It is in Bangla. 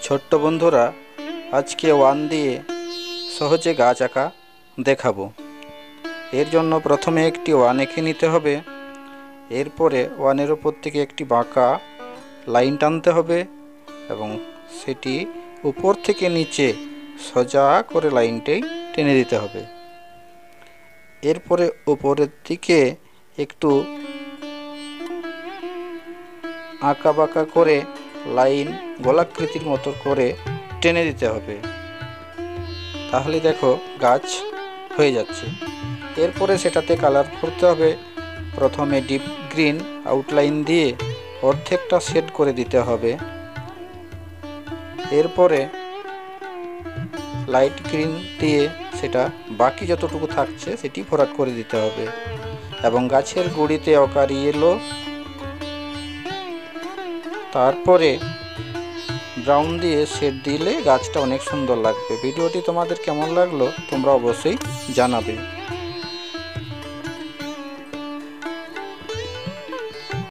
ছোট্ট বন্ধুরা, আজকে ওয়ান দিয়ে সহজে গাছ আঁকা দেখাবো। এর জন্য প্রথমে একটি ওয়ান এঁকে নিতে হবে। এরপরে ওয়ানের উপর থেকে একটি বাঁকা লাইন টানতে হবে এবং সেটি উপর থেকে নিচে সোজা করে লাইনটাই টেনে দিতে হবে। এরপরে উপরের দিকে একটু আঁকা বাঁকা করে লাইন গোলাকৃতির মতো করে টেনে দিতে হবে। তাহলে দেখো গাছ হয়ে যাচ্ছে। এরপরে সেটাতে কালার করতে হবে। প্রথমে ডিপ গ্রিন আউটলাইন দিয়ে অর্ধেকটা শেড করে দিতে হবে। এরপরে লাইট গ্রিন দিয়ে সেটা বাকি যতটুকু থাকছে সেটি ভরাট করে দিতে হবে এবং গাছের গুঁড়িতে অকারি এলো। তারপরে ব্রাউন দিয়ে শেড দিলে গাছটা অনেক সুন্দর লাগবে। ভিডিওটি তোমাদের কেমন লাগলো তোমরা অবশ্যই জানাবে।